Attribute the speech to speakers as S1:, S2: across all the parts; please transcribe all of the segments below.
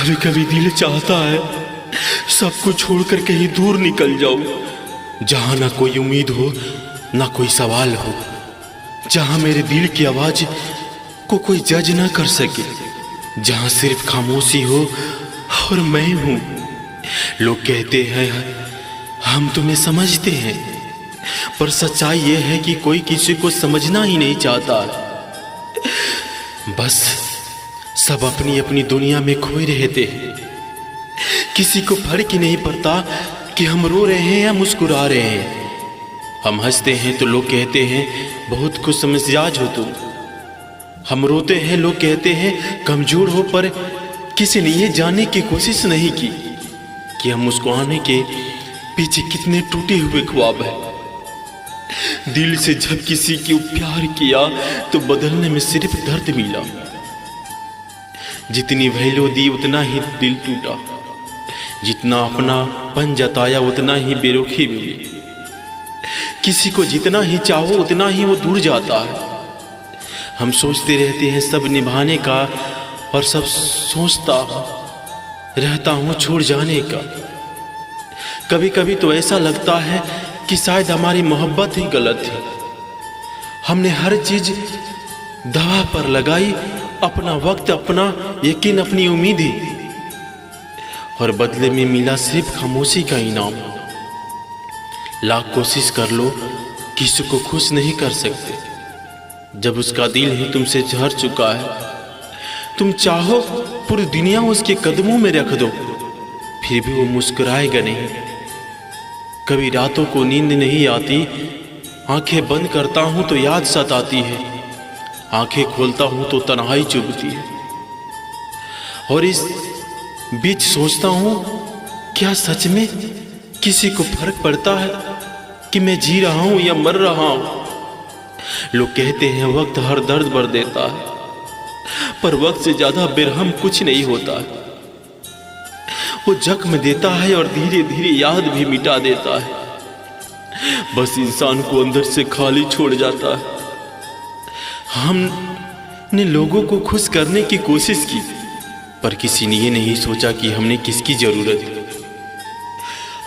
S1: कभी कभी दिल चाहता है सब कुछ छोड़कर कहीं दूर निकल जाऊं, जहां ना कोई उम्मीद हो ना कोई सवाल हो, जहां मेरे दिल की आवाज को कोई जज ना कर सके, जहां सिर्फ खामोशी हो और मैं हूं। लोग कहते हैं हम तुम्हें समझते हैं, पर सच्चाई यह है कि कोई किसी को समझना ही नहीं चाहता। बस सब अपनी अपनी दुनिया में खोए रहते हैं। किसी को फर्क ही नहीं पड़ता कि हम रो रहे हैं या मुस्कुरा रहे हैं। हम हंसते हैं तो लोग कहते हैं बहुत खुश मिजाज हो तुम। हम रोते हैं, लोग कहते हैं कमजोर हो, पर किसी ने ये जानने की कोशिश नहीं की कि हम मुस्कुराने के पीछे कितने टूटे हुए ख्वाब हैं। दिल से जब किसी को प्यार किया तो बदलने में सिर्फ दर्द मिला। जितनी वैल्यू दी उतना ही दिल टूटा, जितना अपनापन जताया उतना ही बेरुखी मिली। किसी को जितना ही चाहो उतना ही वो दूर जाता है। हम सोचते रहते हैं सब निभाने का, और सब सोचता रहता हूँ छोड़ जाने का। कभी कभी तो ऐसा लगता है कि शायद हमारी मोहब्बत ही गलत थी। हमने हर चीज दवा पर लगाई, अपना वक्त, अपना यकीन, अपनी उम्मीद ही, और बदले में मिला सिर्फ खामोशी का इनाम। लाख कोशिश कर लो किसी को खुश नहीं कर सकते जब उसका दिल ही तुमसे झर चुका है। तुम चाहो पूरी दुनिया उसके कदमों में रख दो, फिर भी वो मुस्कुराएगा नहीं। कभी रातों को नींद नहीं आती, आंखें बंद करता हूं तो याद सताती है, आंखें खोलता हूं तो तन्हाई चुभती है। और इस बीच सोचता हूं क्या सच में किसी को फर्क पड़ता है कि मैं जी रहा हूं या मर रहा हूं। लोग कहते हैं वक्त हर दर्द भर देता है, पर वक्त से ज्यादा बेरहम कुछ नहीं होता है। वो जख्म देता है और धीरे धीरे याद भी मिटा देता है। बस इंसान को अंदर से खाली छोड़ जाता है। हमने लोगों को खुश करने की कोशिश की, पर किसी ने ये नहीं सोचा कि हमने किसकी जरूरत है।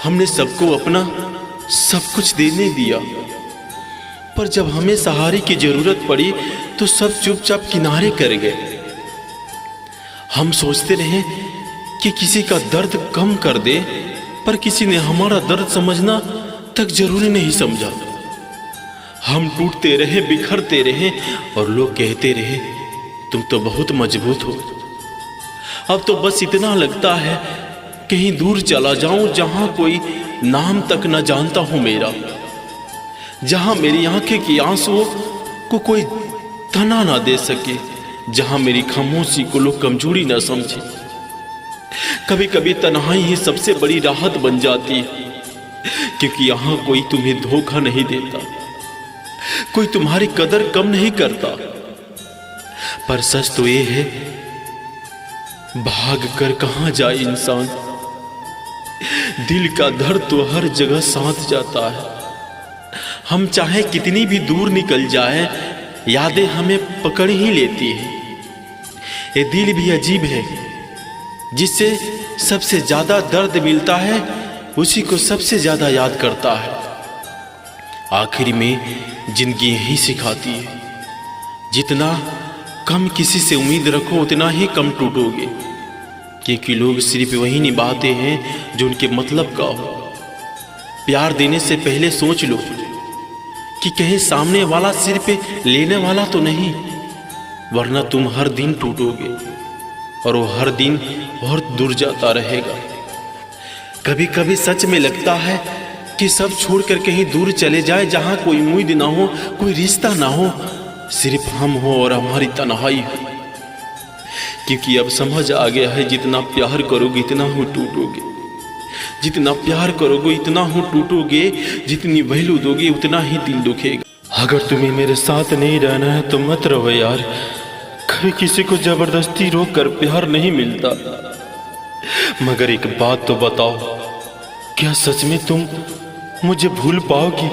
S1: हमने सबको अपना सब कुछ देने दिया, पर जब हमें सहारे की जरूरत पड़ी तो सब चुपचाप किनारे कर गए। हम सोचते रहे कि किसी का दर्द कम कर दे, पर किसी ने हमारा दर्द समझना तक जरूरी नहीं समझा। हम टूटते रहे, बिखरते रहे, और लोग कहते रहे तुम तो बहुत मजबूत हो। अब तो बस इतना लगता है कहीं दूर चला जाऊं, जहां कोई नाम तक न जानता हूं मेरा, जहां मेरी आंखें की आंसुओं को कोई तना ना दे सके, जहां मेरी खामोशी को लोग कमजोरी ना समझे। कभी कभी तन्हाई ही सबसे बड़ी राहत बन जाती है, क्योंकि यहां कोई तुम्हें धोखा नहीं देता, कोई तुम्हारी कदर कम नहीं करता। पर सच तो ये है भाग कर कहां जाए इंसान, दिल का दर्द तो हर जगह साथ जाता है। हम चाहे कितनी भी दूर निकल जाए, यादें हमें पकड़ ही लेती है। ये दिल भी अजीब है, जिससे सबसे ज्यादा दर्द मिलता है उसी को सबसे ज्यादा याद करता है। आखिर में जिंदगी यही सिखाती है, जितना कम किसी से उम्मीद रखो उतना ही कम टूटोगे, क्योंकि लोग सिर्फ वही निभाते हैं जो उनके मतलब का हो। प्यार देने से पहले सोच लो कि कहीं सामने वाला सिर्फ लेने वाला तो नहीं, वरना तुम हर दिन टूटोगे और वो हर दिन और दूर जाता रहेगा। कभी कभी सच में लगता है कि सब छोड़कर कहीं दूर चले जाए, जहां कोई उम्मीद ना हो, कोई रिश्ता ना हो, सिर्फ हम हो और हमारी तन्हाई हो। क्योंकि अब समझ आ गया है जितना प्यार करोगे इतना हो टूटोगे, जितना प्यार करोगे इतना हो टूटोगे, जितनी वैल्यू दोगे उतना ही दिल दुखेगा। अगर तुम्हें मेरे साथ नहीं रहना है तो मत रहो यार। कभी किसी को जबरदस्ती रोक कर प्यार नहीं मिलता। मगर एक बात तो बताओ, क्या सच में तुम मुझे भूल पाओगी?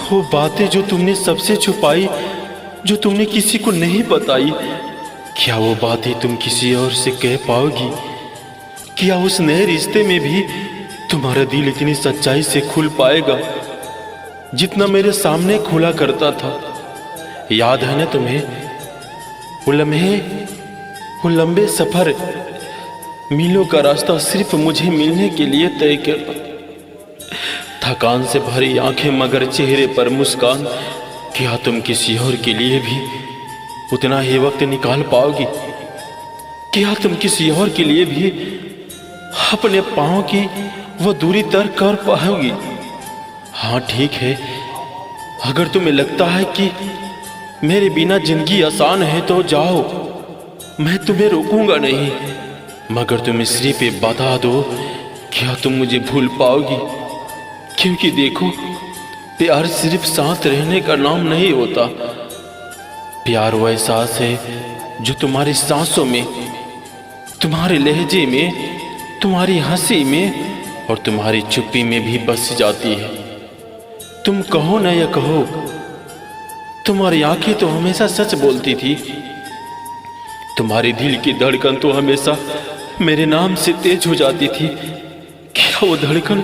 S1: वो बातें जो तुमने सबसे छुपाई, जो तुमने किसी को नहीं बताई, क्या वो बातें तुम किसी और से कह पाओगी? क्या उस नए रिश्ते में भी तुम्हारा दिल इतनी सच्चाई से खुल पाएगा जितना मेरे सामने खुला करता था? याद है ना तुम्हें वो लम्हे, वो लंबे सफर, मीलों का रास्ता सिर्फ मुझे मिलने के लिए तय करना, थकान से भरी आंखें मगर चेहरे पर मुस्कान। क्या तुम किसी और के लिए भी उतना ही वक्त निकाल पाओगी? क्या तुम किसी और के लिए भी अपने पांव की वो दूरी तय कर पाओगी? हाँ ठीक है, अगर तुम्हें लगता है कि मेरे बिना जिंदगी आसान है तो जाओ, मैं तुम्हें रोकूंगा नहीं, मगर तुम इसी पे बता दो, क्या तुम मुझे भूल पाओगी? क्योंकि देखो, प्यार सिर्फ साथ रहने का नाम नहीं होता। प्यार वो एहसास है जो तुम्हारी सांसों में, तुम्हारे लहजे में, तुम्हारी हंसी में और तुम्हारी चुप्पी में भी बस जाती है। तुम कहो ना या कहो, तुम्हारी आंखें तो हमेशा सच बोलती थी, तुम्हारे दिल की धड़कन तो हमेशा मेरे नाम से तेज हो जाती थी। क्या वो धड़कन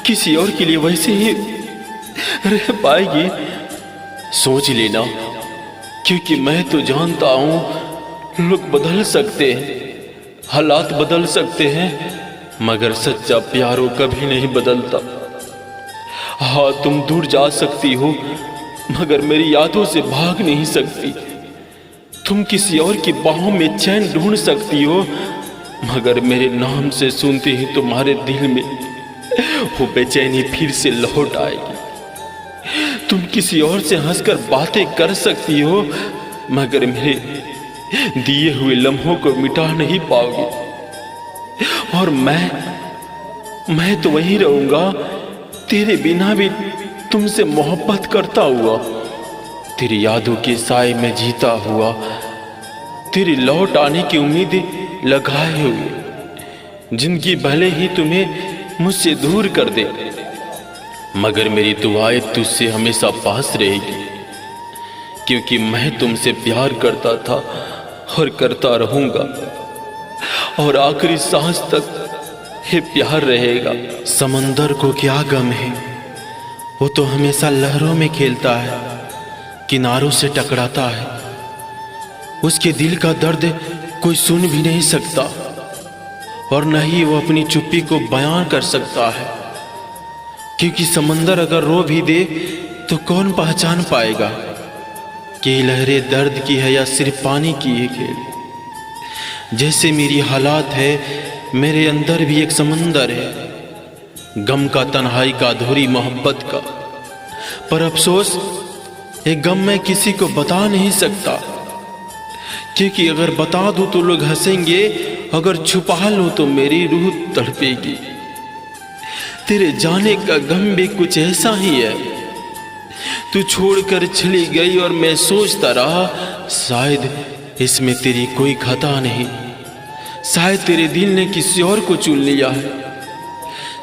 S1: किसी और के लिए वैसे ही रह पाएगी? सोच लेना, क्योंकि मैं तो जानता हूं लोग बदल सकते हैं, हालात बदल सकते हैं, मगर सच्चा प्यार वो कभी नहीं बदलता। हाँ, तुम दूर जा सकती हो मगर मेरी यादों से भाग नहीं सकती। तुम किसी और की बाहों में चैन ढूंढ सकती हो, मगर मेरे नाम से सुनते ही तुम्हारे दिल में वो बेचैनी फिर से लौट आएगी। तुम किसी और से हंसकर बातें कर सकती हो, मगर मेरे दिए हुए लम्हों को मिटा नहीं पाओगी। और मैं तो वहीं रहूंगा, तेरे बिना भी तुमसे मोहब्बत करता हुआ, तेरी यादों के साए में जीता हुआ, तेरी लौट आने की उम्मीद लगाए हुए। जिंदगी भले ही तुम्हें मुझसे दूर कर दे, मगर मेरी दुआएं तुझसे हमेशा पास रहेगी, क्योंकि मैं तुमसे प्यार करता था और करता रहूंगा, और आखिरी सांस तक ये प्यार रहेगा। समंदर को क्या गम है, वो तो हमेशा लहरों में खेलता है, किनारों से टकराता है। उसके दिल का दर्द कोई सुन भी नहीं सकता, और न ही वो अपनी चुप्पी को बयां कर सकता है, क्योंकि समंदर अगर रो भी दे तो कौन पहचान पाएगा कि लहरें दर्द की है या सिर्फ पानी की है खेल। जैसे मेरी हालात है, मेरे अंदर भी एक समंदर है, गम का, तन्हाई का, अधूरी मोहब्बत का। पर अफसोस, एक गम मैं किसी को बता नहीं सकता, क्योंकि अगर बता दूं तो लोग हंसेंगे, अगर छुपा लूं तो मेरी रूह तड़पेगी। तेरे जाने का गम भी कुछ ऐसा ही है। तू छोड़कर चली गई और मैं सोचता रहा, शायद इसमें तेरी कोई खता नहीं, शायद तेरे दिल ने किसी और को चुन लिया है,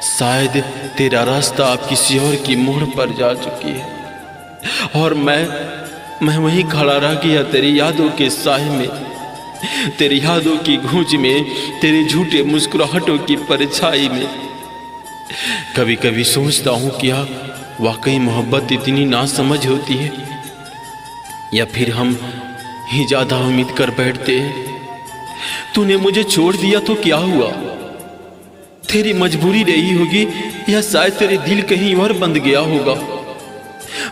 S1: शायद तेरा रास्ता अब किसी और की मोड़ पर जा चुकी है, और मैं वहीं खड़ा रह गया तेरी यादों के साए में, तेरी यादों की गूंज में, तेरे झूठे मुस्कुराहटों की परछाई में। कभी कभी सोचता हूँ, क्या वाकई मोहब्बत इतनी नासमझ होती है, या फिर हम ही ज्यादा उम्मीद कर बैठते हैं। तूने मुझे छोड़ दिया तो क्या हुआ, तेरी मजबूरी रही होगी, या शायद तेरे दिल कहीं और बंध गया होगा,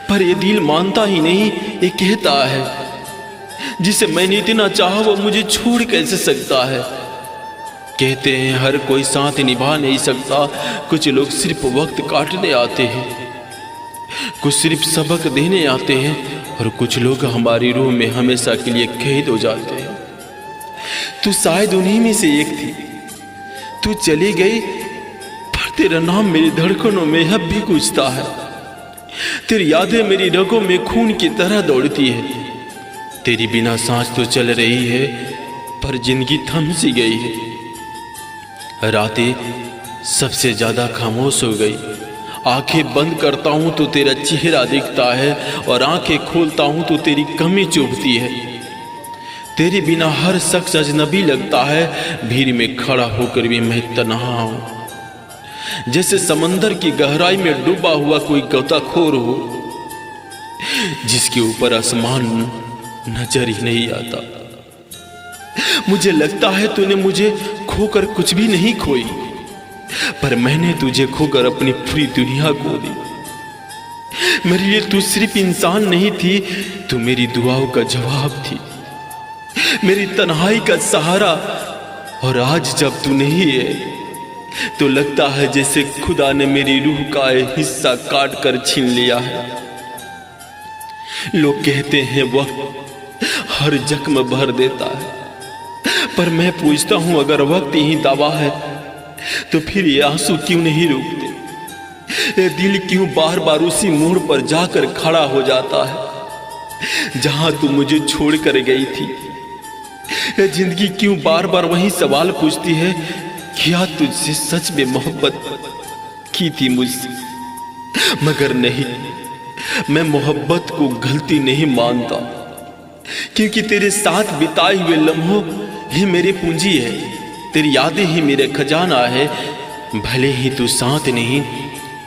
S1: पर ये दिल मानता ही नहीं। ये कहता है, जिसे मैंने इतना चाहा वो मुझे छोड़ कैसे सकता है। कहते हैं हर कोई साथ निभा नहीं सकता, कुछ लोग सिर्फ वक्त काटने आते हैं, कुछ सिर्फ सबक देने आते हैं, और कुछ लोग हमारी रूह में हमेशा के लिए कैद हो जाते हैं। तू शायद उन्हीं में से एक थी। तू चली गई, पर तेरा नाम मेरी धड़कनों में अब भी गूंजता है। तेरी यादें मेरी रगों में खून की तरह दौड़ती है। तेरी बिना सांस तो चल रही है, पर जिंदगी थम सी गई है। रातें सबसे ज्यादा खामोश हो गई। आंखें बंद करता हूं तो तेरा चेहरा दिखता है, और आंखें खोलता हूं तो तेरी कमी चुभती है। तेरे बिना हर शख्स अजनबी लगता है। भीड़ में खड़ा होकर भी मैं तन्हा हूं, जैसे समंदर की गहराई में डूबा हुआ कोई गोताखोर हो, जिसके ऊपर आसमान नजर ही नहीं आता। मुझे लगता है तूने मुझे खोकर कुछ भी नहीं खोई, पर मैंने तुझे खोकर अपनी पूरी दुनिया खो दी। मेरे लिए तू सिर्फ इंसान नहीं थी, तू मेरी दुआओं का जवाब थी, मेरी तन्हाई का सहारा। और आज जब तू नहीं है तो लगता है जैसे खुदा ने मेरी रूह का एक हिस्सा काट कर छीन लिया है। लोग कहते हैं वक्त हर जख्म भर देता है, पर मैं पूछता हूं अगर वक्त ही दवा है तो फिर ये आंसू क्यों नहीं रुकते? ये दिल क्यों बार बार उसी मोड़ पर जाकर खड़ा हो जाता है जहां तू मुझे छोड़कर गई थी? ये जिंदगी क्यों बार बार वही सवाल पूछती है, क्या तुझसे सच में मोहब्बत की थी मुझसे? मगर नहीं, मैं मोहब्बत को गलती नहीं मानता, क्योंकि तेरे साथ बिताए हुए लम्हों ही मेरी पूंजी है, तेरी यादें ही मेरा खजाना है। भले ही तू साथ नहीं,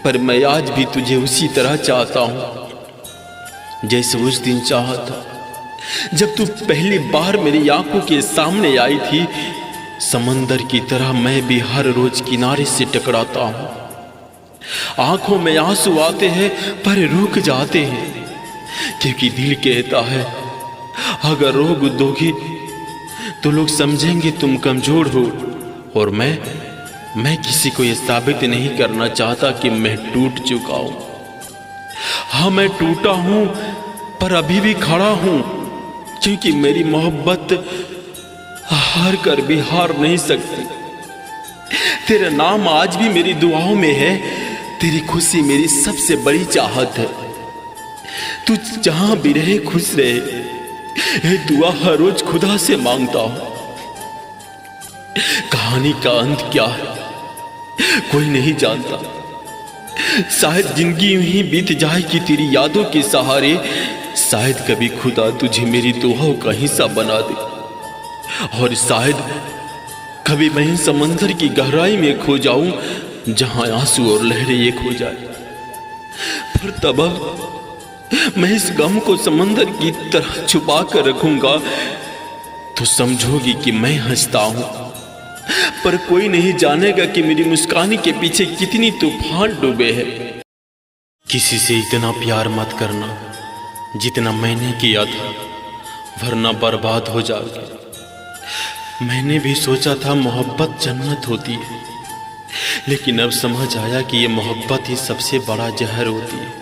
S1: पर मैं आज भी तुझे उसी तरह चाहता हूं जैसे उस दिन चाहा था, जब तू पहली बार मेरी आंखों के सामने आई थी। समंदर की तरह मैं भी हर रोज किनारे से टकराता हूं, आंखों में आंसू आते हैं पर रुक जाते हैं, क्योंकि दिल कहता है अगर रोक दोगी तो लोग समझेंगे तुम कमजोर हो। और मैं किसी को यह साबित नहीं करना चाहता कि मैं टूट चुका हूं। हाँ, मैं टूटा हूं, पर अभी भी खड़ा हूं, क्योंकि मेरी मोहब्बत हार कर भी हार नहीं सकती। तेरा नाम आज भी मेरी दुआओं में है, तेरी खुशी मेरी सबसे बड़ी चाहत है। तू जहां भी रहे खुश रहे, ये दुआ हर रोज खुदा से मांगता हूं। कहानी का अंत क्या है कोई नहीं जानता, शायद जिंदगी यूं ही बीत जाएगी तेरी यादों के सहारे। शायद कभी खुदा तुझे मेरी दुआओं का हिस्सा बना दे, और शायद कभी मैं समंदर की गहराई में खो जाऊं जहां आंसू और लहरें एक हो जाए। पर तब मैं इस गम को समंदर की तरह छुपा कर रखूंगा तो समझोगी कि मैं हंसता हूं, पर कोई नहीं जानेगा कि मेरी मुस्कानी के पीछे कितनी तूफान डूबे हैं। किसी से इतना प्यार मत करना जितना मैंने किया था, वरना बर्बाद हो जाओगे। मैंने भी सोचा था मोहब्बत जन्नत होती है, लेकिन अब समझ आया कि ये मोहब्बत ही सबसे बड़ा जहर होती है।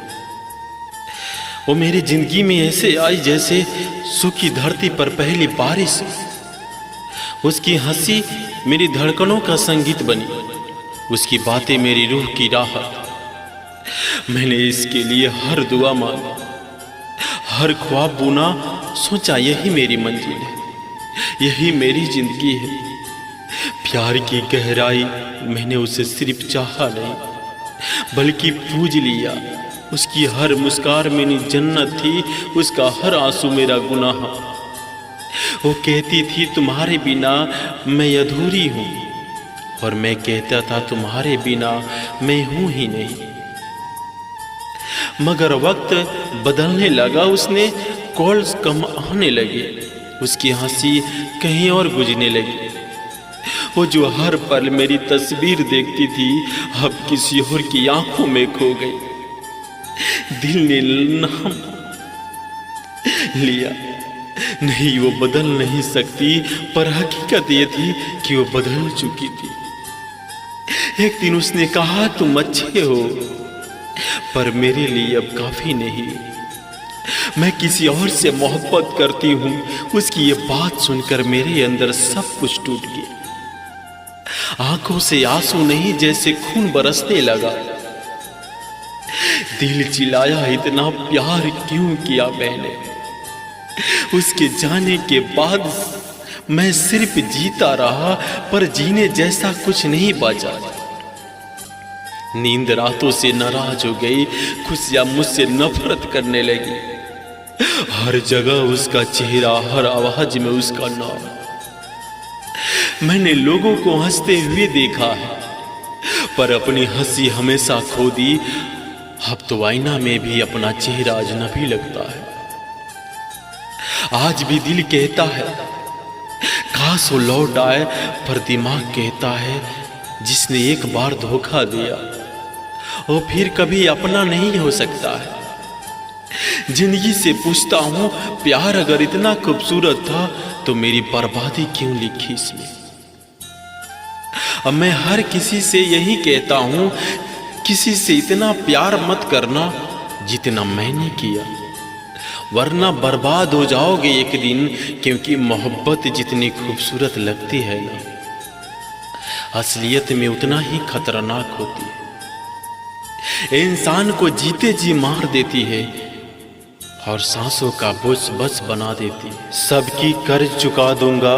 S1: वो मेरी जिंदगी में ऐसे आई जैसे सूखी धरती पर पहली बारिश। उसकी हंसी मेरी धड़कनों का संगीत बनी, उसकी बातें मेरी रूह की राहत। मैंने इसके लिए हर दुआ मांगी, हर ख्वाब बुना, सोचा यही मेरी मंजिल है, यही मेरी जिंदगी है। प्यार की गहराई मैंने उसे सिर्फ चाहा नहीं बल्कि पूज लिया। उसकी हर मुस्कान मेरी जन्नत थी, उसका हर आंसू मेरा गुनाह। वो कहती थी तुम्हारे बिना मैं अधूरी हूं, और मैं कहता था तुम्हारे बिना मैं हूं ही नहीं। मगर वक्त बदलने लगा, उसने कॉल्स कम आने लगे, उसकी हंसी कहीं और गुजरने लगी। वो जो हर पल मेरी तस्वीर देखती थी अब किसी और की आंखों में खो गई। दिल ने नाम लिया, नहीं वो बदल नहीं सकती, पर हकीकत ये थी कि वो बदल चुकी थी। एक दिन उसने कहा तुम अच्छे हो, पर मेरे लिए अब काफी नहीं। मैं किसी और से मोहब्बत करती हूं। उसकी ये बात सुनकर मेरे अंदर सब कुछ टूट गया। आंखों से आंसू नहीं, जैसे खून बरसने लगा। दिल चिल्लाया इतना प्यार क्यों किया मैंने। उसके जाने के बाद मैं सिर्फ जीता रहा, पर जीने जैसा कुछ नहीं बचा। नींद रातों से नाराज हो गई, खुशियां मुझसे नफरत करने लगी, हर जगह उसका चेहरा, हर आवाज में उसका नाम। मैंने लोगों को हंसते हुए देखा है, पर अपनी हंसी हमेशा खो दी। अब तो आईना में भी अपना चेहरा अजनबी लगता है। आज भी दिल कहता है काश वो लौट आए, पर दिमाग कहता है जिसने एक बार धोखा दिया वो फिर कभी अपना नहीं हो सकता है। जिंदगी से पूछता हूं, प्यार अगर इतना खूबसूरत था तो मेरी बर्बादी क्यों लिखी इसमें। अब मैं हर किसी से यही कहता हूं, किसी से इतना प्यार मत करना जितना मैंने किया, वरना बर्बाद हो जाओगे एक दिन। क्योंकि मोहब्बत जितनी खूबसूरत लगती है ना, असलियत में उतना ही खतरनाक होती है। इंसान को जीते जी मार देती है और सांसों का बोझ बस बना देती है। सबकी कर्ज चुका दूंगा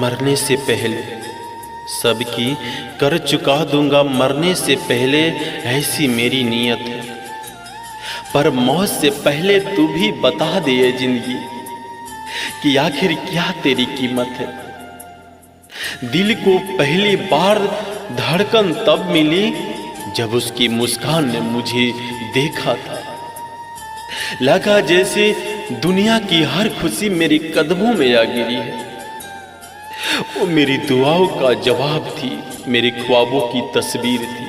S1: मरने से पहले, सबकी कर्ज चुका दूंगा मरने से पहले, ऐसी मेरी नीयत है। पर मौत से पहले तू भी बता दे ये जिंदगी कि आखिर क्या तेरी कीमत है। दिल को पहली बार धड़कन तब मिली जब उसकी मुस्कान ने मुझे देखा था। लगा जैसे दुनिया की हर खुशी मेरे कदमों में आ गिरी है। वो मेरी दुआओं का जवाब थी, मेरे ख्वाबों की तस्वीर थी।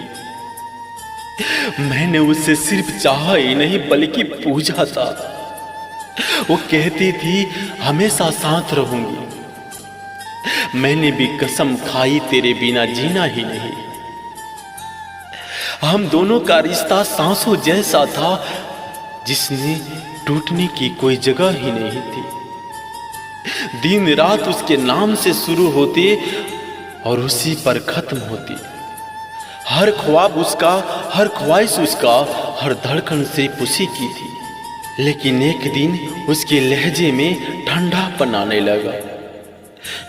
S1: मैंने उससे सिर्फ चाहा ही नहीं बल्कि पूछा था। वो कहती थी हमेशा साथ रहूंगी। मैंने भी कसम खाई तेरे बिना जीना ही नहीं। हम दोनों का रिश्ता सांसों जैसा था जिसने टूटने की कोई जगह ही नहीं थी। दिन रात उसके नाम से शुरू होती और उसी पर खत्म होती। हर ख्वाब उसका, हर ख्वाहिश उसका, हर धड़कन से उसी की थी। लेकिन एक दिन उसके लहजे में ठंडापन आने लगा।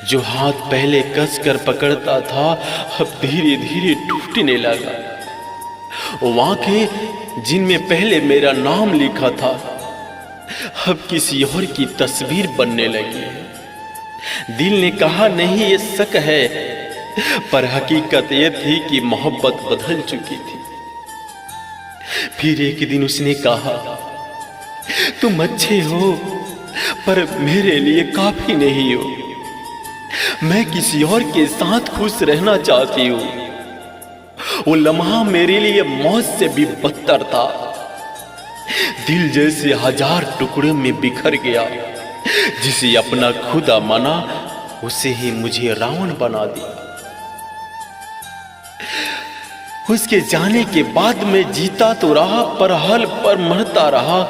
S1: जो हाथ पहले कसकर पकड़ता था अब धीरे धीरे टूटने लगा। वो आंखें जिनमें पहले मेरा नाम लिखा था अब किसी और की तस्वीर बनने लगी है। दिल ने कहा नहीं ये शक है, पर हकीकत ये थी कि मोहब्बत बदल चुकी थी। फिर एक दिन उसने कहा तुम अच्छे हो पर मेरे लिए काफी नहीं हो। मैं किसी और के साथ खुश रहना चाहती हूँ। वो लम्हा मेरे लिए मौत से भी बदतर था। दिल जैसे हजार टुकड़ों में बिखर गया। जिसे अपना खुदा माना उसे ही मुझे रावण बना दिया। उसके जाने के बाद मैं जीता तो रहा पर हल पर मरता रहा।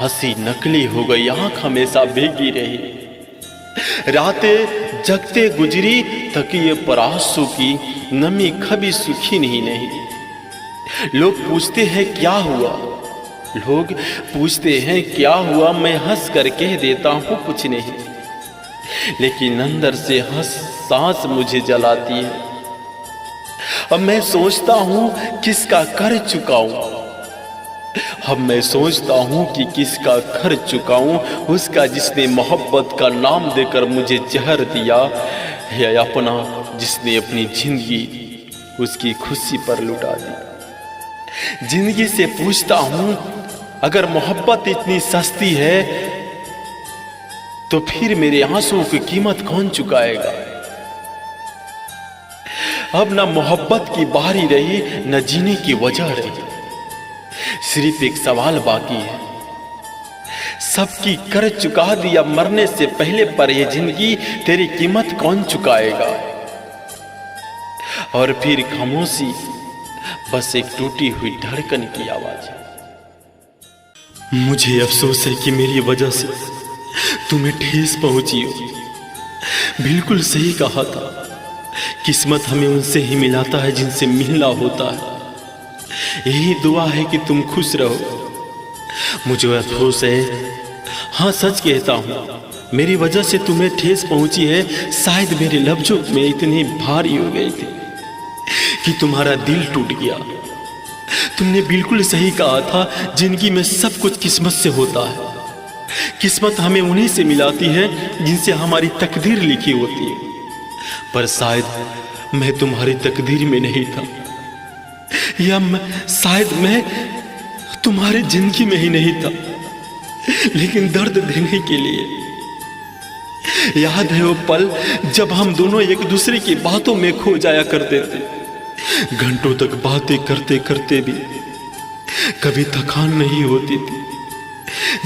S1: हंसी नकली हो गई, आंख हमेशा भीगी रही। रातें जगते गुजरी, तकिए पर आंसू की नमी कभी सूखी नहीं। लोग पूछते हैं क्या हुआ, लोग पूछते हैं क्या हुआ। मैं हंस कर कह देता हूँ कुछ नहीं, लेकिन अंदर से सांस मुझे जलाती है। अब मैं सोचता हूँ किसका कर चुकाऊं। अब मैं सोचता हूँ कि किसका कर चुकाऊं। उसका जिसने मोहब्बत का नाम देकर मुझे जहर दिया, या अपना जिसने अपनी जिंदगी उसकी खुशी पर लुटा दी। जिंदगी से पूछता हूँ अगर मोहब्बत इतनी सस्ती है तो फिर मेरे आंसुओं की कीमत कौन चुकाएगा। अब ना मोहब्बत की बारी रही न जीने की वजह रही। सिर्फ एक सवाल बाकी है, सबकी कर चुका दिया मरने से पहले, पर यह जिंदगी तेरी कीमत कौन चुकाएगा। और फिर खामोशी, बस एक टूटी हुई धड़कन की आवाज। मुझे अफसोस है कि मेरी वजह से तुम्हें ठेस पहुंची हो। बिल्कुल सही कहा था, किस्मत हमें उनसे ही मिलाता है जिनसे मिलना होता है। यही दुआ है कि तुम खुश रहो। मुझे अफसोस है, हाँ सच कहता हूँ, मेरी वजह से तुम्हें ठेस पहुंची है। शायद मेरे लफ्जों में इतनी भारी हो गई थी कि तुम्हारा दिल टूट गया। तुमने बिल्कुल सही कहा था, जिंदगी में सब कुछ किस्मत से होता है। किस्मत हमें उन्हीं से मिलाती है जिनसे हमारी तकदीर लिखी होती है। पर शायद मैं तुम्हारी तकदीर में नहीं था, या शायद मैं तुम्हारी जिंदगी में ही नहीं था, लेकिन दर्द देने के लिए। याद है वो पल जब हम दोनों एक दूसरे की बातों में खो जाया करते थे, घंटों तक बातें करते करते भी कभी थकान नहीं होती थी,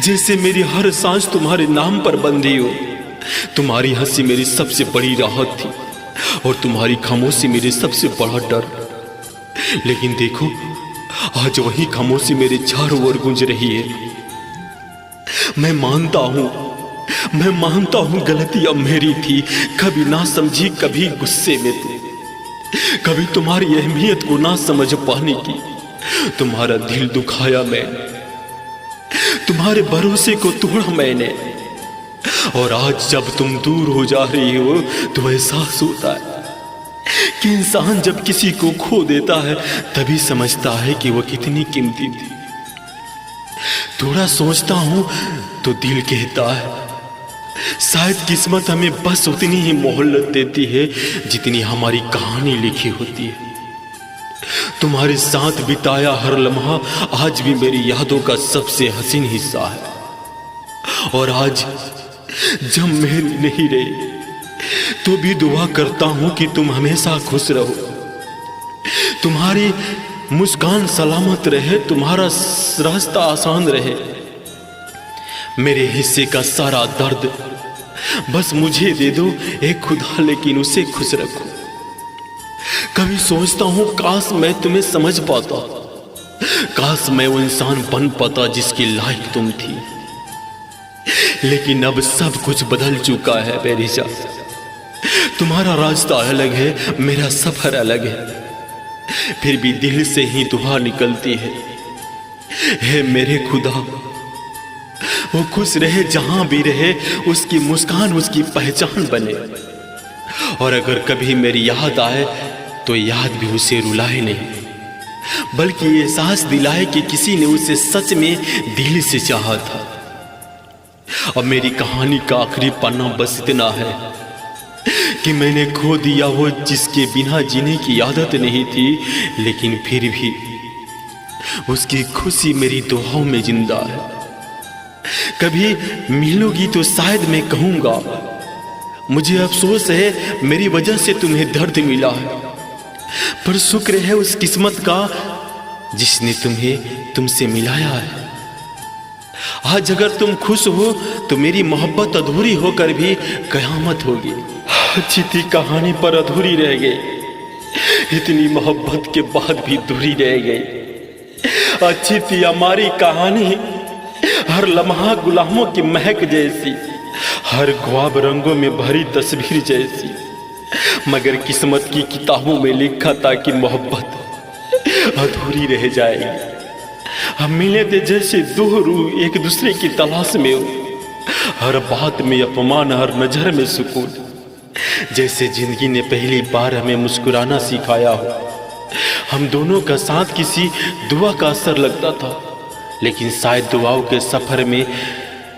S1: जैसे मेरी हर सांस तुम्हारे नाम पर बंधी हो। तुम्हारी हंसी मेरी सबसे बड़ी राहत थी और तुम्हारी खामोशी मेरी सबसे बड़ा डर। लेकिन देखो, आज वही खामोशी मेरे चारों ओर गूंज रही है। मैं मानता हूं गलती अब मेरी थी, कभी ना समझी, कभी गुस्से में थी, कभी तुम्हारी अहमियत को ना समझ पाने की तुम्हारा दिल दुखाया मैंने, तुम्हारे भरोसे को तोड़ा मैंने। और आज जब तुम दूर हो जा रही हो तो एहसास होता है कि इंसान जब किसी को खो देता है तभी समझता है कि वह कितनी कीमती थी। थोड़ा सोचता हूं तो दिल कहता है शायद किस्मत हमें बस उतनी ही मोहल्लत देती है जितनी हमारी कहानी लिखी होती है। तुम्हारे साथ बिताया हर लम्हा आज भी मेरी यादों का सबसे हसीन हिस्सा है। और आज जब मैं नहीं रही तो भी दुआ करता हूं कि तुम हमेशा खुश रहो, तुम्हारी मुस्कान सलामत रहे, तुम्हारा रास्ता आसान रहे। मेरे हिस्से का सारा दर्द बस मुझे दे दो ए खुदा, लेकिन उसे खुश रखो। कभी सोचता हूं काश मैं तुम्हें समझ पाता, काश मैं वो इंसान बन पाता जिसके लायक तुम थी। लेकिन अब सब कुछ बदल चुका है मेरी जान, तुम्हारा रास्ता अलग है, मेरा सफर अलग है। फिर भी दिल से ही दुआ निकलती है, हे मेरे खुदा वो खुश रहे जहां भी रहे, उसकी मुस्कान उसकी पहचान बने। और अगर कभी मेरी याद आए तो याद भी उसे रुलाए नहीं, बल्कि ये एहसास दिलाए कि किसी ने उसे सच में दिल से चाहा था। अब मेरी कहानी का आखिरी पन्ना बस इतना है कि मैंने खो दिया वो जिसके बिना जीने की आदत नहीं थी, लेकिन फिर भी उसकी खुशी मेरी दुआओं में जिंदा है। कभी मिलोगी तो शायद मैं कहूंगा मुझे अफसोस है मेरी वजह से तुम्हें दर्द मिला है, पर शुक्र है उस किस्मत का जिसने तुम्हें तुमसे मिलाया है। आज अगर तुम खुश हो तो मेरी मोहब्बत अधूरी होकर भी कयामत होगी। अच्छी थी कहानी पर अधूरी रह गई, इतनी मोहब्बत के बाद भी दूरी रह गई। अच्छी थी हमारी कहानी, हर लम्हा गुलामों की महक जैसी, हर ख्वाब रंगों में भरी तस्वीर जैसी, मगर किस्मत की किताबों में लिखा था कि मोहब्बत अधूरी रह जाएगी। हम मिले थे जैसे दो रूह एक दूसरे की तलाश में हो, हर बात में अपमान, हर नजर में सुकून, जैसे जिंदगी ने पहली बार हमें मुस्कुराना सिखाया हो। हम दोनों का साथ किसी दुआ का असर लगता था, लेकिन शायद दुआओं के सफर में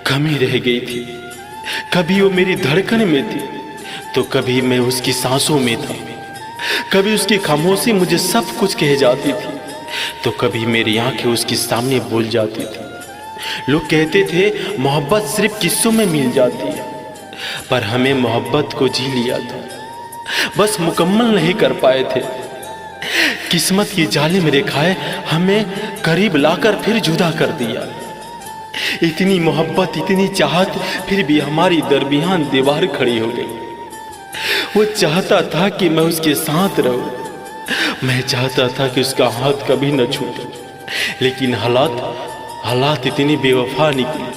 S1: कमी रह गई थी। कभी वो मेरी धड़कन में थी तो कभी मैं उसकी सांसों में था, कभी उसकी खामोशी मुझे सब कुछ कह जाती थी तो कभी मेरी आंखें उसके सामने बोल जाती थी। लोग कहते थे मोहब्बत सिर्फ किस्सों में मिल जाती है, पर हमें मोहब्बत को जी लिया था, बस मुकम्मल नहीं कर पाए थे। किस्मत की जालिम रेखाएं हमें करीब लाकर फिर जुदा कर दिया। इतनी मोहब्बत, इतनी चाहत, फिर भी हमारी दरमियान दीवार खड़ी हो गई। वो चाहता था कि मैं उसके साथ रहूं, मैं चाहता था कि उसका हाथ कभी न छूटे, लेकिन हालात इतनी बेवफा निकली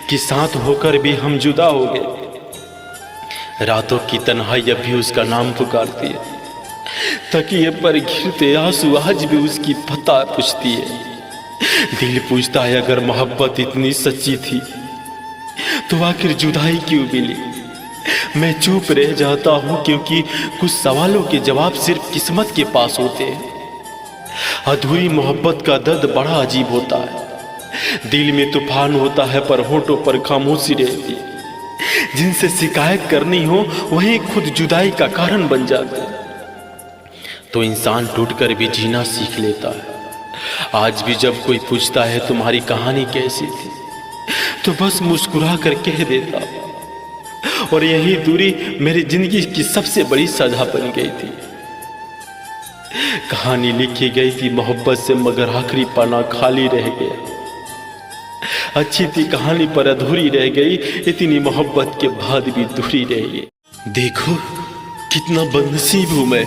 S1: कि साथ होकर भी हम जुदा हो गए। रातों की तन्हाई अब भी उसका नाम पुकारती है, तकिए पर गिरते आंसू आज भी उसकी पता पूछती है। दिल पूछता है अगर मोहब्बत इतनी सच्ची थी तो आखिर जुदाई क्यों मिली। मैं चुप रह जाता हूं क्योंकि कुछ सवालों के जवाब सिर्फ किस्मत के पास होते हैं। अधूरी मोहब्बत का दर्द बड़ा अजीब होता है, दिल में तूफान होता है पर होठों पर खामोशी रहती। जिनसे शिकायत करनी हो वहीं खुद जुदाई का कारण बन जाते। तो इंसान टूटकर भी जीना सीख लेता है। आज भी जब कोई पूछता है तुम्हारी कहानी कैसी थी, तो बस मुस्कुरा कर कह देता। और यही दूरी मेरी जिंदगी की सबसे बड़ी सजा बन गई थी। कहानी लिखी गई थी मोहब्बत से, मगर आखिरी पन्ना खाली रह गया। अच्छी थी कहानी पर अधूरी रह गई, इतनी मोहब्बत के बाद भी दूरी रह गई। देखो कितना बदनसीब हूं मैं,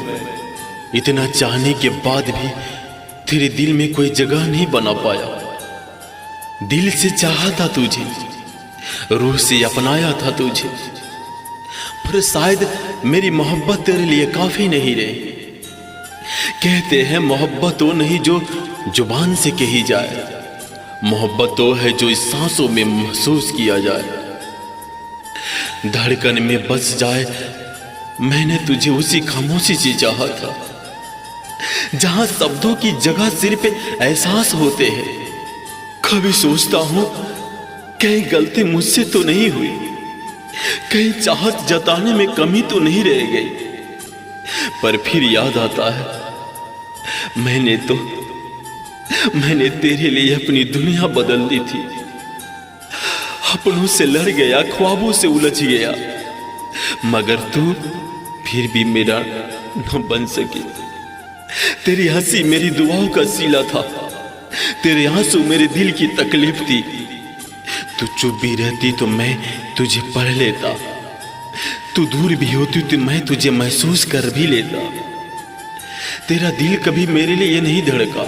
S1: इतना चाहने के बाद भी तेरे दिल में कोई जगह नहीं बना पाया। दिल से चाहा था तुझे, रूह से अपनाया था तुझे, पर शायद मेरी मोहब्बत तेरे लिए काफी नहीं रही। कहते हैं मोहब्बत वो नहीं जो जुबान से कही जाए, मोहब्बत तो है जो इस सांसों में महसूस किया जाए। धड़कन में बस जाए, मैंने तुझे उसी खामोशी से चाहा था, जहां शब्दों की जगह सिर्फ एहसास होते हैं। कभी सोचता हूं कहीं गलती मुझसे तो नहीं हुई, कहीं चाहत जताने में कमी तो नहीं रह गई। पर फिर याद आता है मैंने तेरे लिए अपनी दुनिया बदल दी थी। अपनों से लड़ गया, ख्वाबों से उलझ गया, मगर तू फिर भी मेरा न बन सकी। तेरी हंसी मेरी दुआओं का सीला था, तेरे आंसू मेरे दिल की तकलीफ थी। तू चुप भी रहती तो मैं तुझे पढ़ लेता, तू दूर भी होती तो मैं तुझे महसूस कर भी लेता। तेरा दिल कभी मेरे लिए नहीं धड़का।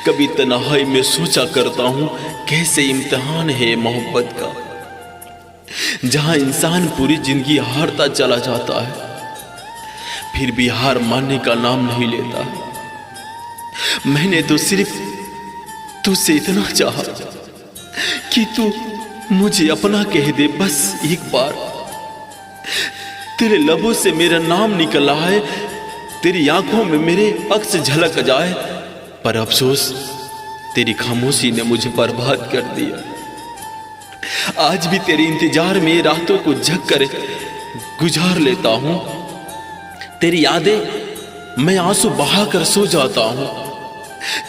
S1: कभी तन्हाई में सोचा करता हूं कैसे इम्तिहान है मोहब्बत का, जहां इंसान पूरी जिंदगी हारता चला जाता है, फिर भी हार मानने का नाम नहीं लेता। मैंने तो सिर्फ तुझसे इतना चाहा कि तू मुझे अपना कह दे, बस एक बार। तेरे लबों से मेरा नाम निकल आए, तेरी आंखों में मेरे अक्स झलक जाए, पर अफसोस तेरी खामोशी ने मुझे बर्बाद कर दिया। आज भी तेरे इंतजार में रातों को जग कर गुजार लेता हूं। तेरी यादें मैं आंसू बहाकर सो जाता हूं।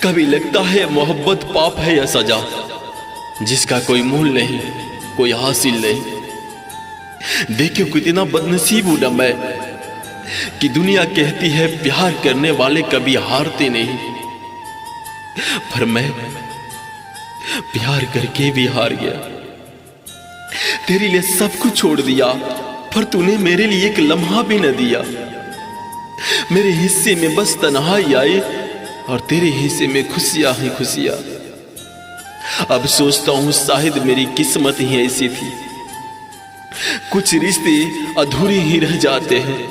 S1: कभी लगता है मोहब्बत पाप है या सजा, जिसका कोई मूल नहीं, कोई हासिल नहीं। देखो कितना बदनसीब हूं ना मैं, कि दुनिया कहती है प्यार करने वाले कभी हारते नहीं, पर मैं प्यार करके भी हार गया। तेरे लिए सब कुछ छोड़ दिया, पर तूने मेरे लिए एक लम्हा भी न दिया। मेरे हिस्से में बस तन्हाई आई, और तेरे हिस्से में खुशियां ही खुशियां। अब सोचता हूं शायद मेरी किस्मत ही ऐसी थी। कुछ रिश्ते अधूरे ही रह जाते हैं,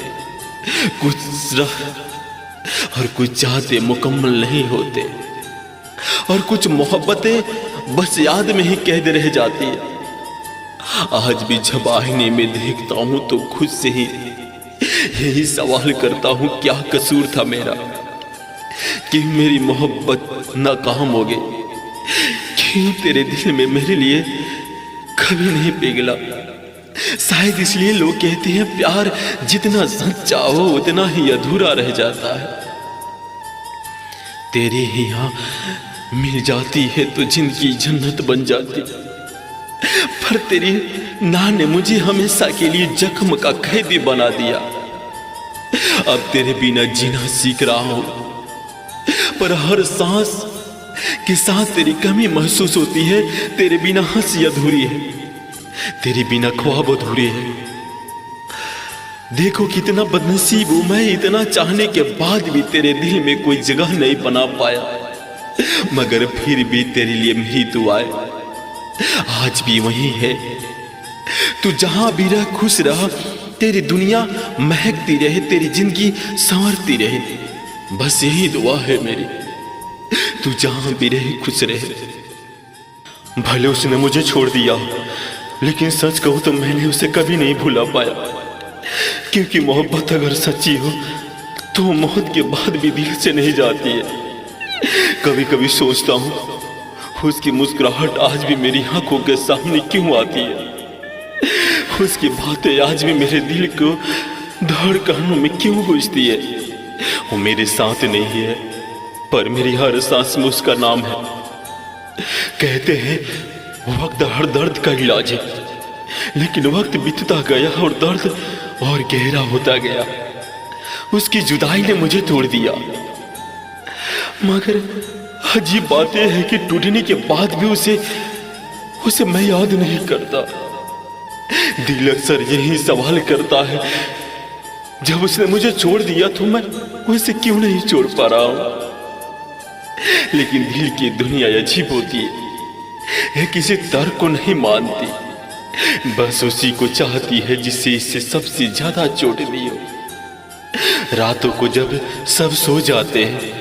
S1: और कुछ चाहते मुकम्मल नहीं होते, और कुछ मोहब्बतें बस याद में ही कैद रह जाती है। आज भी जब आईने में देखता हूं तो खुद से ही यही सवाल करता हूं, क्या कसूर था मेरा कि मेरी मोहब्बत नाकाम हो गई? क्यों तेरे दिल में मेरे लिए कभी नहीं पिघला? शायद इसलिए लोग कहते हैं प्यार जितना सच्चा हो उतना ही अधूरा रह जाता है। तेरे ही यहां मिल जाती है तो जिंदगी जन्नत बन जाती, पर तेरी ना ने मुझे हमेशा के लिए जख्म का कैदी बना दिया। अब तेरे बिना जीना सीख रहा हूं, पर हर सांस के साथ तेरी कमी महसूस होती है। तेरे बिना हंसी अधूरी है, तेरे बिना ख्वाब अधूरे है। देखो कितना बदनसीब हूं मैं, इतना चाहने के बाद भी तेरे दिल में कोई जगह नहीं बना पाया, मगर फिर भी तेरे लिए मेरी दुआएं आज भी वही है। तू जहां भी रह खुश रह, तेरी दुनिया महकती रहे, तेरी जिंदगी संवरती रहे, बस यही दुआ है मेरी। तू जहां भी रहे खुश रहे। भले उसने मुझे छोड़ दिया, लेकिन सच कहूं तो मैंने उसे कभी नहीं भुला पाया, क्योंकि मोहब्बत अगर सच्ची हो तो मौत के बाद भी दिल से नहीं जाती है। कभी कभी सोचता हूं उसकी मुस्कुराहट आज भी मेरी आंखों के सामने क्यों आती है? उसकी बातें आज भी मेरे दिल को धड़कनों में क्यों गूंजती है? वो मेरे साथ नहीं है, पर मेरी हर सांस में उसका नाम है। कहते हैं वक्त हर दर्द का इलाज है, लेकिन वक्त बीतता गया और दर्द और गहरा होता गया। उसकी जुदाई ने मुझे तोड़ दिया, मगर अजीब बात यह है कि टूटने के बाद भी उसे मैं याद नहीं करता। दिल अक्सर यही सवाल करता है, जब उसने मुझे छोड़ दिया तो मैं उसे क्यों नहीं छोड़ पा रहा हूं? लेकिन दिल की दुनिया अजीब होती है, यह किसी तर्क को नहीं मानती, बस उसी को चाहती है जिससे इससे सबसे ज्यादा चोट दी हो। रातों को जब सब सो जाते हैं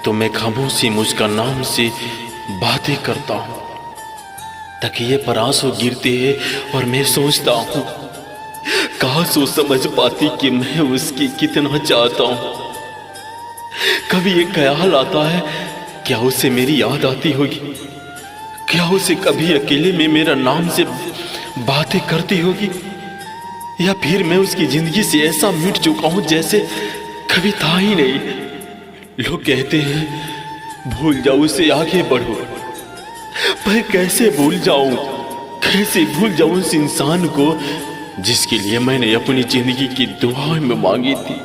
S1: तो मैं खामोशी मुझका नाम से बातें करता हूँ। तकिए पर आंसू गिरते हैं और मैं सोचता हूँ, काश वो समझ पाती कि मैं उसकी कितना चाहता हूँ। कभी एक ख्याल आता है, क्या उसे मेरी याद आती होगी? क्या उसे कभी अकेले में मेरा नाम से बातें करती होगी? या फिर मैं उसकी जिंदगी से ऐसा मिट चुका हूं जैसे कभी था ही नहीं। लोग कहते हैं भूल जाओ उसे, आगे बढ़ो, पर कैसे भूल जाऊं? कैसे भूल जाऊं उस इंसान को जिसके लिए मैंने अपनी जिंदगी की दुआएं में मांगी थी?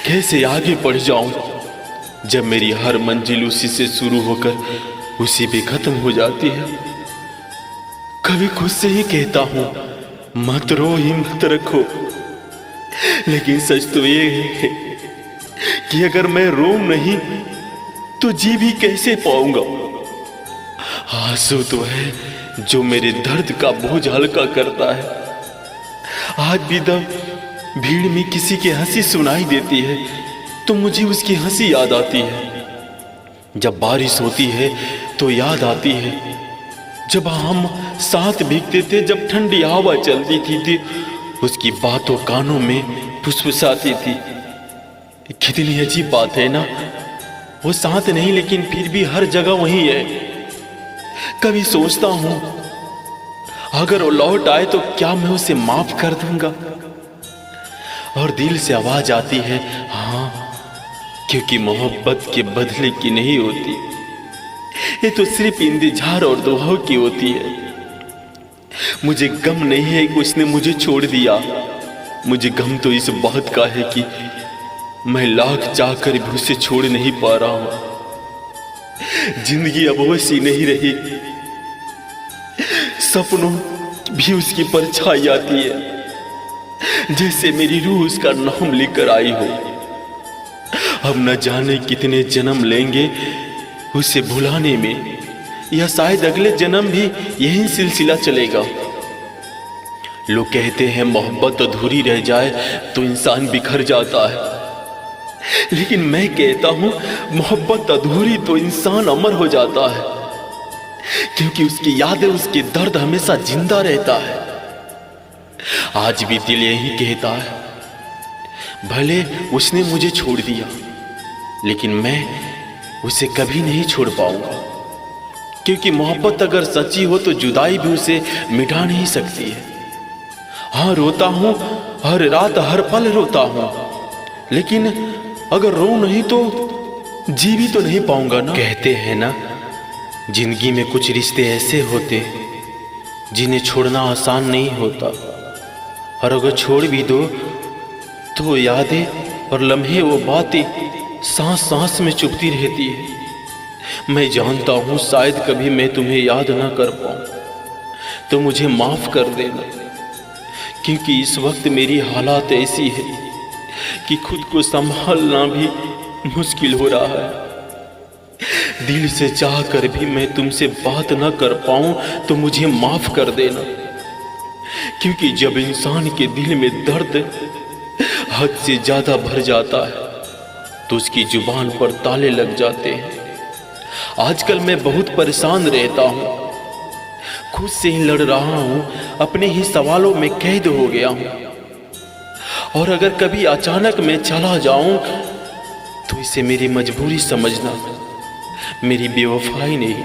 S1: कैसे आगे बढ़ जाऊं जब मेरी हर मंजिल उसी से शुरू होकर उसी पे खत्म हो जाती है? कभी खुद से ही कहता हूं मत रो, हिम्मत रखो, लेकिन सच तो ये है कि अगर मैं रो नहीं तो जी भी कैसे पाऊंगा? आंसू तो है जो मेरे दर्द का बोझ हल्का करता है। आज भी जब भीड़ में किसी की हंसी सुनाई देती है तो मुझे उसकी हंसी याद आती है। जब बारिश होती है तो याद आती है जब हम साथ भीगते थे, जब ठंडी हवा चलती थी उसकी बातों कानों में फुसफुसाती थी। कितनी अजीब बात है ना, वो साथ नहीं लेकिन फिर भी हर जगह वही है। कभी सोचता हूं अगर वो लौट आए तो क्या मैं उसे माफ कर दूंगा? और दिल से आवाज आती है हाँ, क्योंकि मोहब्बत के बदले की नहीं होती, ये तो सिर्फ इंतजार और दुआओं की होती है। मुझे गम नहीं है कि उसने मुझे छोड़ दिया, मुझे गम तो इस बात का है कि मैं लाख चाहकर भी उसे छोड़ नहीं पा रहा हूं। जिंदगी अब वैसी नहीं रही, सपनों भी उसकी परछाई आती है, जैसे मेरी रूह उसका नाम लेकर आई हो। अब न जाने कितने जन्म लेंगे उसे भुलाने में, या शायद अगले जन्म भी यही सिलसिला चलेगा। लोग कहते हैं मोहब्बत अधूरी रह जाए तो इंसान बिखर जाता है, लेकिन मैं कहता हूं मोहब्बत अधूरी तो इंसान अमर हो जाता है, क्योंकि उसकी यादें, उसके दर्द हमेशा जिंदा रहता है। आज भी दिल यही कहता है, भले उसने मुझे छोड़ दिया लेकिन मैं उसे कभी नहीं छोड़ पाऊंगा, क्योंकि मोहब्बत अगर सच्ची हो तो जुदाई भी उसे मिटा नहीं सकती है। हाँ, रोता हूं हर रात, हर पल रोता हूं, लेकिन अगर रो नहीं तो जी भी तो नहीं पाऊंगा ना। कहते हैं ना, जिंदगी में कुछ रिश्ते ऐसे होते जिन्हें छोड़ना आसान नहीं होता, और अगर छोड़ भी दो तो यादें और लम्हे, वो बातें सांस सांस में चुभती रहती है। मैं जानता हूं शायद कभी मैं तुम्हें याद ना कर पाऊं, तो मुझे माफ कर देना, क्योंकि इस वक्त मेरी हालात ऐसी है कि खुद को संभालना भी मुश्किल हो रहा है। दिल से चाह कर भी मैं तुमसे बात ना कर पाऊं तो मुझे माफ कर देना, क्योंकि जब इंसान के दिल में दर्द हद से ज्यादा भर जाता है तो उसकी जुबान पर ताले लग जाते हैं। आजकल मैं बहुत परेशान रहता हूं, खुद से ही लड़ रहा हूं, अपने ही सवालों में कैद हो गया हूं, और अगर कभी अचानक मैं चला जाऊं तो इसे मेरी मजबूरी समझना, मेरी बेवफाई नहीं।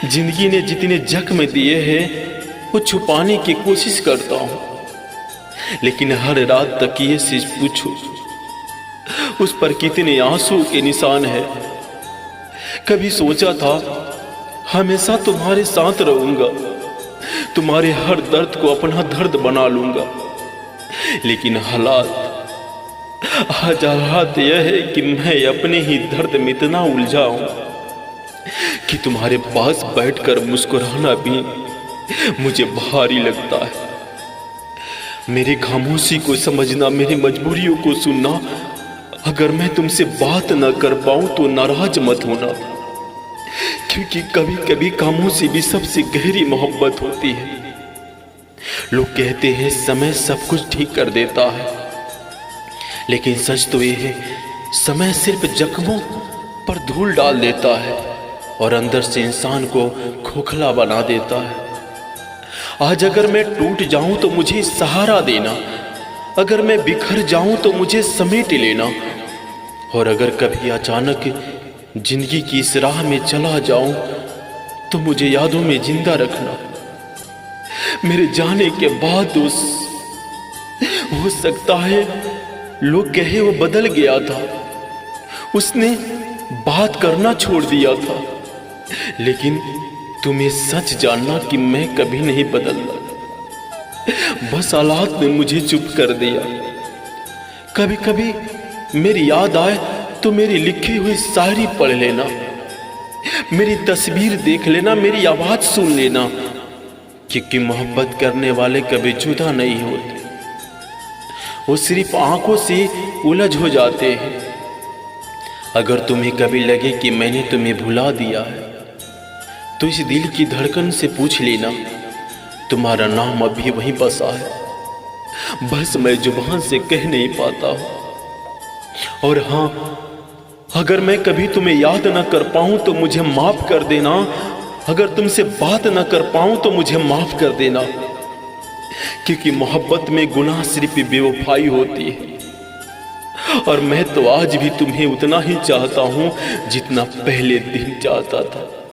S1: जिंदगी ने जितने जख्म दिए हैं वो छुपाने की कोशिश करता हूं, लेकिन हर रात तकिए से पूछो उस पर कितने आंसू के निशान है। कभी सोचा था हमेशा तुम्हारे साथ रहूंगा, तुम्हारे हर दर्द को अपना दर्द बना लूंगा, लेकिन हालात यह है कि मैं अपने ही दर्द में इतना उलझा हूं कि तुम्हारे पास बैठकर मुस्कुराना भी मुझे भारी लगता है। मेरी खामोशी को समझना, मेरी मजबूरियों को सुनना। अगर मैं तुमसे बात न कर पाऊं तो नाराज मत होना, क्योंकि कभी कभी खामोशी भी सबसे गहरी मोहब्बत होती है। लोग कहते हैं समय सब कुछ ठीक कर देता है, लेकिन सच तो ये है समय सिर्फ जख्मों पर धूल डाल देता है और अंदर से इंसान को खोखला बना देता है। आज अगर मैं टूट जाऊं तो मुझे सहारा देना, अगर मैं बिखर जाऊं तो मुझे समेट लेना, और अगर कभी अचानक जिंदगी की इस राह में चला जाऊं तो मुझे यादों में जिंदा रखना। मेरे जाने के बाद हो सकता है लोग कहे वो बदल गया था, उसने बात करना छोड़ दिया था, लेकिन तुम्हें सच जानना कि मैं कभी नहीं बदलना। बस हालात ने मुझे चुप कर दिया। कभी कभी मेरी याद आए तो मेरी लिखी हुई शायरी पढ़ लेना, मेरी तस्वीर देख लेना, मेरी आवाज सुन लेना, क्योंकि मोहब्बत करने वाले कभी जुदा नहीं होते, वो सिर्फ आंखों से उलझ हो जाते हैं। अगर तुम्हें कभी लगे कि मैंने तुम्हें भुला दिया है तो इस दिल की धड़कन से पूछ लेना, तुम्हारा नाम अभी वहीं बसा है, बस मैं जुबान से कह नहीं पाता हूं। और हाँ, अगर मैं कभी तुम्हें याद न कर पाऊं तो मुझे माफ कर देना, अगर तुमसे बात न कर पाऊं तो मुझे माफ कर देना, क्योंकि मोहब्बत में गुनाह सिर्फ बेवफाई होती है। और मैं तो आज भी तुम्हें उतना ही चाहता हूं जितना पहले दिन चाहता था।